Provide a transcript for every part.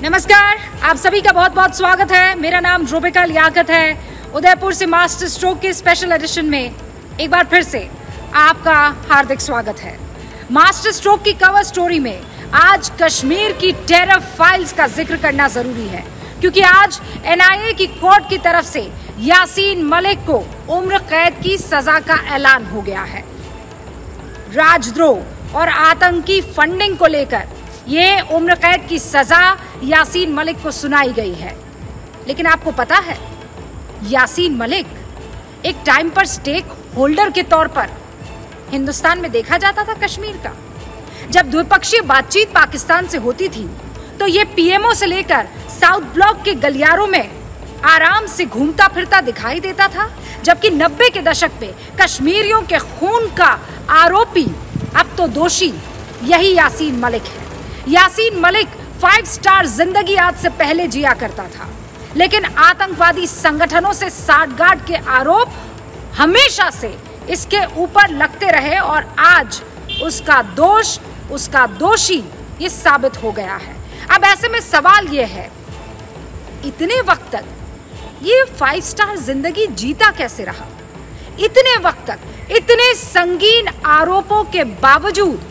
नमस्कार, आप सभी का बहुत बहुत स्वागत है। मेरा नाम रूबिका लियाकत है। उदयपुर से मास्टर स्ट्रोक के स्पेशल एडिशन में एक बार फिर से आपका हार्दिक स्वागत है। मास्टर स्ट्रोक की कवर स्टोरी में आज कश्मीर की टेरर फाइल्स का जिक्र करना जरूरी है, क्योंकि आज एनआईए की कोर्ट की तरफ से यासीन मलिक को उम्र कैद की सजा का ऐलान हो गया है। राजद्रोह और आतंकी फंडिंग को लेकर ये उम्र कैद की सजा यासीन मलिक को सुनाई गई है। लेकिन आपको पता है, यासीन मलिक एक टाइम पर स्टेक होल्डर के तौर पर हिंदुस्तान में देखा जाता था कश्मीर का। जब द्विपक्षीय बातचीत पाकिस्तान से होती थी तो ये पीएमओ से लेकर साउथ ब्लॉक के गलियारों में आराम से घूमता फिरता दिखाई देता था, जबकि 90 के दशक में कश्मीरियों के खून का आरोपी अब तो दोषी यही यासीन मलिक है। यासीन मलिक 5 स्टार जिंदगी आज से पहले जिया करता था, लेकिन आतंकवादी संगठनों से साठगांठ के आरोप हमेशा से इसके ऊपर लगते रहे और आज उसका दोष, उसका दोषी ये साबित हो गया है। अब ऐसे में सवाल ये है, इतने वक्त तक ये 5 स्टार जिंदगी जीता कैसे रहा? इतने वक्त तक इतने संगीन आरोपों के बावजूद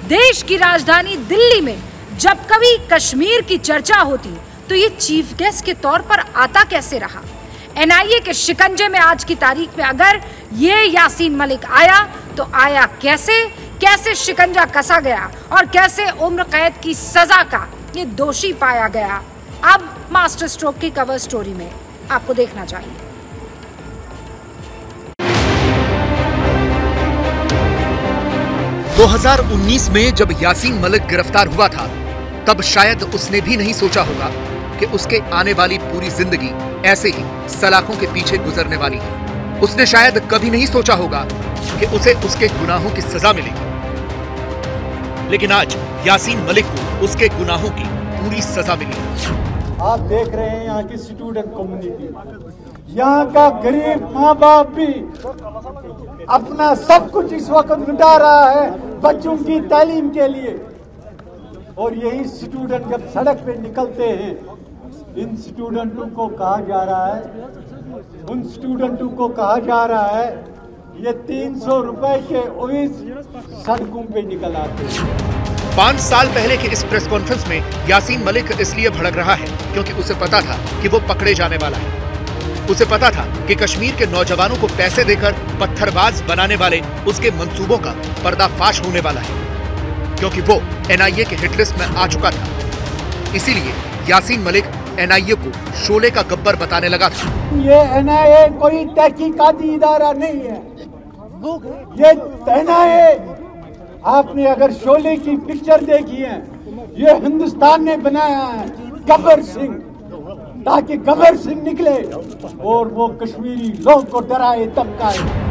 देश की राजधानी दिल्ली में जब कभी कश्मीर की चर्चा होती तो ये चीफ गेस्ट के तौर पर आता कैसे रहा? एनआईए के शिकंजे में आज की तारीख में अगर ये यासीन मलिक आया तो आया कैसे? कैसे शिकंजा कसा गया और कैसे उम्र कैद की सजा का ये दोषी पाया गया? अब मास्टर स्ट्रोक की कवर स्टोरी में आपको देखना चाहिए। 2019 में जब यासीन मलिक गिरफ्तार हुआ था, तब शायद उसने भी नहीं सोचा होगा कि उसके आने वाली पूरी जिंदगी ऐसे ही सलाखों के पीछे गुजरने वाली है। उसने शायद कभी नहीं सोचा होगा कि उसे उसके गुनाहों की सजा मिलेगी। लेकिन आज यासीन मलिक को उसके गुनाहों की पूरी सजा मिली। आप देख रहे हैं यहाँ की स्टूडेंट कम्युनिटी, यहाँ का गरीब माँ बाप भी अपना सब कुछ इस वक्त लुटा रहा है बच्चों की तालीम के लिए। और यही स्टूडेंट जब सड़क पे निकलते हैं, इन स्टूडेंटों को कहा जा रहा है, उन स्टूडेंटों को कहा जा रहा है ये 300 रुपए के ओइस सड़कों पे निकल आते हैं। 5 साल पहले के इस प्रेस कॉन्फ्रेंस में यासीन मलिक इसलिए भड़क रहा है क्योंकि उसे पता था कि वो पकड़े जाने वाला है। उसे पता था कि कश्मीर के नौजवानों को पैसे देकर पत्थरबाज बनाने वाले उसके मंसूबों का पर्दाफाश होने वाला है, क्योंकि वो एनआईए के हिटलिस्ट में आ चुका था। इसीलिए यासीन मलिक एनआईए को शोले का गब्बर बताने लगा था। ये एनआईए कोई तहकीकाती इदारा नहीं है, ये एनआईए, आपने अगर शोले की पिक्चर देखी है, ये हिंदुस्तान ने बनाया है गब्बर सिंह, ताकि गब्बर सिंह निकले और वो कश्मीरी लोग को डराए धमकाए।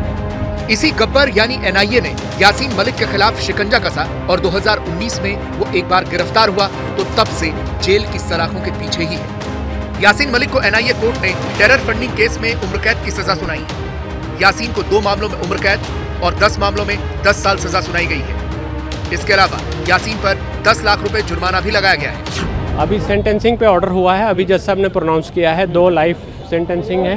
इसी गब्बर यानी एनआईए ने यासीन मलिक के खिलाफ शिकंजा कसा और 2019 में वो एक बार गिरफ्तार हुआ तो तब से जेल की सलाखों के पीछे ही है। यासीन मलिक को एनआईए कोर्ट ने टेरर फंडिंग केस में उम्र कैद की सजा सुनाई है। यासीन को 2 मामलों में उम्र कैद और 10 मामलों में 10 साल सजा सुनाई गई है। इसके अलावा यासीन पर 10 लाख रुपए जुर्माना भी लगाया गया है। अभी सेंटेंसिंग पे ऑर्डर हुआ है, अभी जज साहब ने प्रोनाउंस किया है। 2 लाइफ सेंटेंसिंग है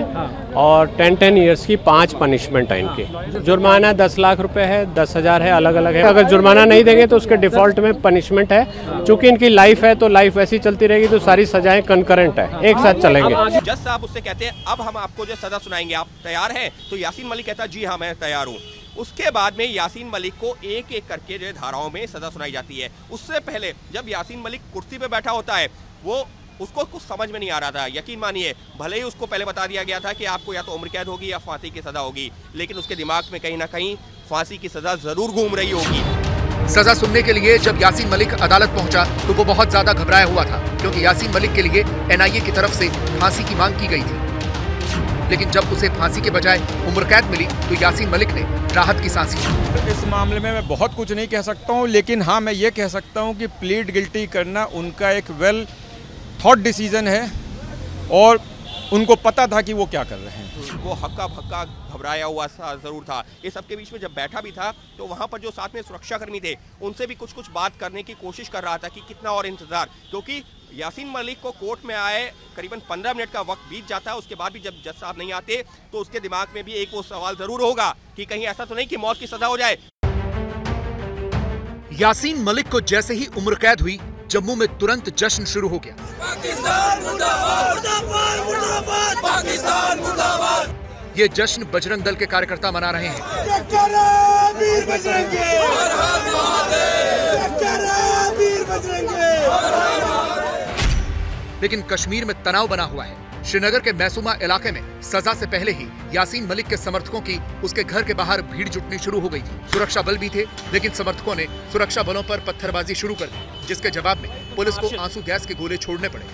और 10 ईयर्स की 5 पनिशमेंट है इनकी। जुर्माना 10 लाख रुपए है, 10,000 है, अलग अलग है। अगर जुर्माना नहीं देंगे तो उसके डिफॉल्ट में पनिशमेंट है। चूंकि इनकी लाइफ है तो लाइफ ऐसी चलती रहेगी, तो सारी सजाएं कंकरेंट है, एक साथ चलेंगे। जज साहब उससे कहते हैं अब हम आपको जो सजा सुनाएंगे, आप तैयार हैं? तो यासीन मलिक कहता है जी हाँ मैं तैयार हूँ। उसके बाद में यासीन मलिक को एक एक करके जो धाराओं में सजा सुनाई जाती है। उससे पहले जब यासीन मलिक कुर्सी पे बैठा होता है, वो उसको कुछ समझ में नहीं आ रहा था। यकीन मानिए, भले ही उसको पहले बता दिया गया था कि आपको या तो उम्र कैद होगी या फांसी की सजा होगी, लेकिन उसके दिमाग में कहीं ना कहीं फांसी की सजा जरूर घूम रही होगी। सजा सुनने के लिए जब यासीन मलिक अदालत पहुंचा तो वो बहुत ज्यादा घबराया हुआ था, क्योंकि यासीन मलिक के लिए एनआईए की तरफ से फांसी की मांग की गई थी। लेकिन जब उसे फांसी के बजाय उम्र कैद मिली तो यासीन मलिक ने राहत की सांस ली। इस मामले में मैं बहुत कुछ नहीं कह सकता हूं, लेकिन हाँ मैं ये कह सकता हूं कि प्लीड गिल्टी करना उनका एक वेल थॉट डिसीजन है और उनको पता था कि वो क्या कर रहे हैं। वो हक्का भक्का घबराया हुआ जरूर था। इस सबके बीच में जब बैठा भी था तो वहाँ पर जो साथ में सुरक्षाकर्मी थे उनसे भी कुछ बात करने की कोशिश कर रहा था कि कितना और इंतजार, क्योंकि यासीन मलिक को कोर्ट में आए करीबन 15 मिनट का वक्त बीत जाता है। उसके बाद भी जब जज साहब नहीं आते तो उसके दिमाग में भी एक वो सवाल जरूर होगा कि कहीं ऐसा तो नहीं कि मौत की सजा हो जाए। यासीन मलिक को जैसे ही उम्र कैद हुई, जम्मू में तुरंत जश्न शुरू हो गया। पाकिस्तान मुर्दाबाद, मुर्दाबाद, मुर्दाबाद, पाकिस्तान मुर्दाबाद। ये जश्न बजरंग दल के कार्यकर्ता मना रहे हैं। वीर बजरंगी, वीर बजरंगी। लेकिन कश्मीर में तनाव बना हुआ है। श्रीनगर के मैसूमा इलाके में सजा से पहले ही यासीन मलिक के समर्थकों की उसके घर के बाहर भीड़ जुटनी शुरू हो गई थी। सुरक्षा बल भी थे, लेकिन समर्थकों ने सुरक्षा बलों पर पत्थरबाजी शुरू कर दी, जिसके जवाब में पुलिस को आंसू गैस के गोले छोड़ने पड़े।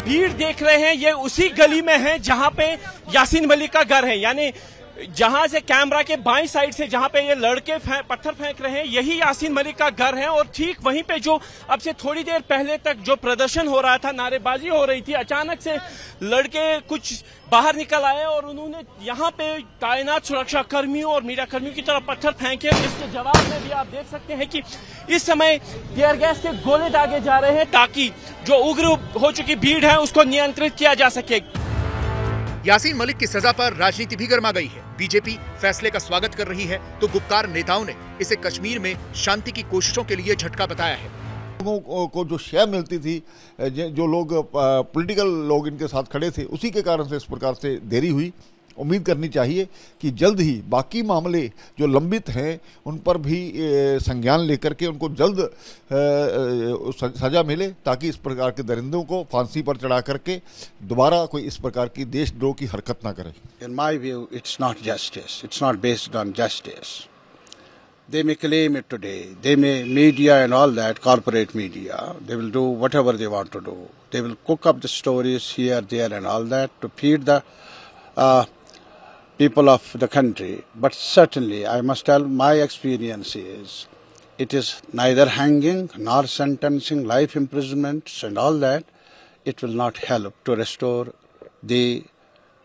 भीड़ देख रहे हैं, ये उसी गली में है जहां पे यासीन मलिक का घर है, यानी जहां से कैमरा के बाईं साइड से जहां पे ये लड़के पत्थर फेंक रहे हैं, यही यासीन मलिक का घर है। और ठीक वहीं पे जो अब से थोड़ी देर पहले तक जो प्रदर्शन हो रहा था, नारेबाजी हो रही थी, अचानक से लड़के कुछ बाहर निकल आए और उन्होंने यहाँ पे तैनात सुरक्षा कर्मियों और मीडिया कर्मियों की तरफ पत्थर फेंके। जिसके जवाब में भी आप देख सकते हैं कि इस समय टीयर गैस के गोले दागे जा रहे हैं ताकि जो उग्र हो चुकी भीड़ है उसको नियंत्रित किया जा सके। यासीन मलिक की सजा पर राजनीति भी गर्मा गई है। बीजेपी फैसले का स्वागत कर रही है तो गुप्कार नेताओं ने इसे कश्मीर में शांति की कोशिशों के लिए झटका बताया है। लोगों को जो शय मिलती थी, जो लोग पॉलिटिकल लोग इनके साथ खड़े थे, उसी के कारण से इस प्रकार से देरी हुई। उम्मीद करनी चाहिए कि जल्द ही बाकी मामले जो लंबित हैं उन पर भी संज्ञान लेकर के उनको जल्द सजा मिले, ताकि इस प्रकार के दरिंदों को फांसी पर चढ़ा करके दोबारा कोई इस प्रकार की देशद्रोह की हरकत ना करे। In my view, it's not justice. It's not based on justice. They may claim it today. They may media and all that, corporate media. They will do whatever they want to do. They will cook up the stories here, there, and all that to feed the people of the country. But certainly, I must tell, my experience is it is neither hanging nor sentencing, life imprisonments and all that. It will not help to restore the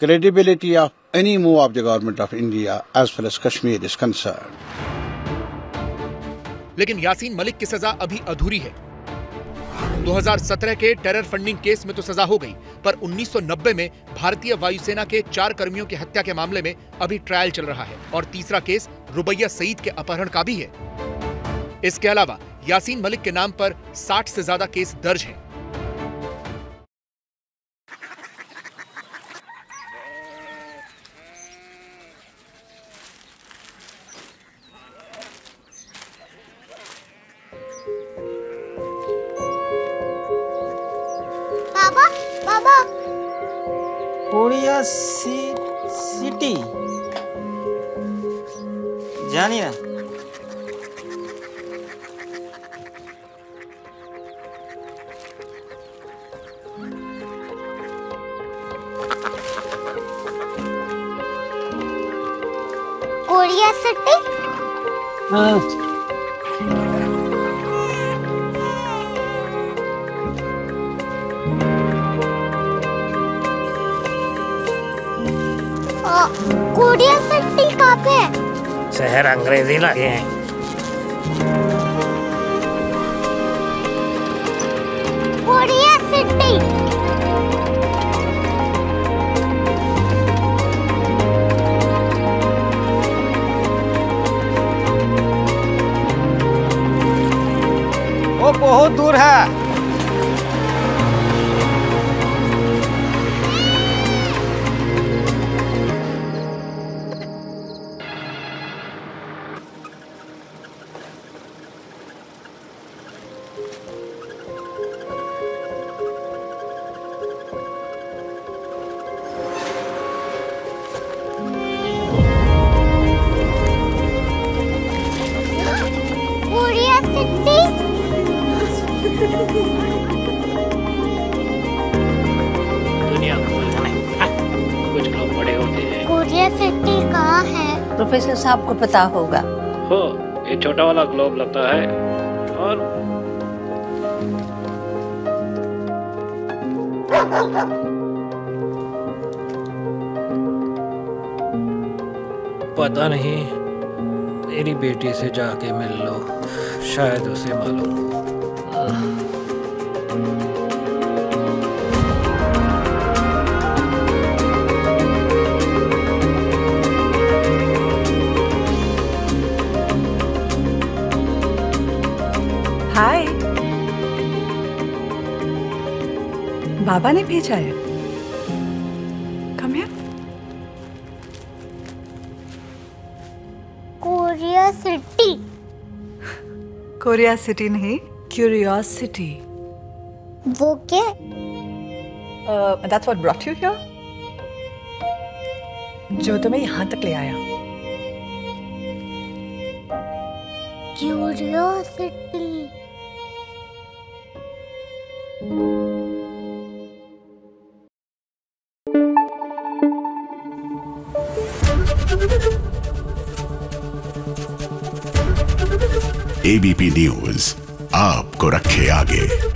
credibility of any move of the government of India as far as Kashmir is concerned. लेकिन यासीन मलिक की सजा अभी अधूरी है। 2017 के terror funding case में तो सजा हो गई, पर 1990 में भारतीय वायुसेना के 4 कर्मियों की हत्या के मामले में अभी ट्रायल चल रहा है और तीसरा केस रुबैया सईद के अपहरण का भी है। इसके अलावा यासीन मलिक के नाम पर 60 से ज्यादा केस दर्ज हैं। कोरिया सिटी जानिए कोरिया सिटी। हाँ कोरिया सिटी कहाँ पे है? शहर अंग्रेजी लगे हैं। Korea city. वो बहुत दूर है। दुनिया कुछ लोग बड़े होते हैं। कोरिया सिटी कहाँ है? प्रोफेसर साहब को पता होगा। हो, ये छोटा वाला ग्लोब लगता है और पता नहीं, मेरी बेटी से जाके मिल लो, शायद उसे मालूम हो। हाय, बाबा ने भेजा है। Come here. Korea city. Korea city नहीं, क्यूरियोसिटी। वो क्या? That's what brought you here? जो तुम्हें यहाँ तक ले आया। क्यूरियोसिटी। ABP न्यूज आपको रखे आगे।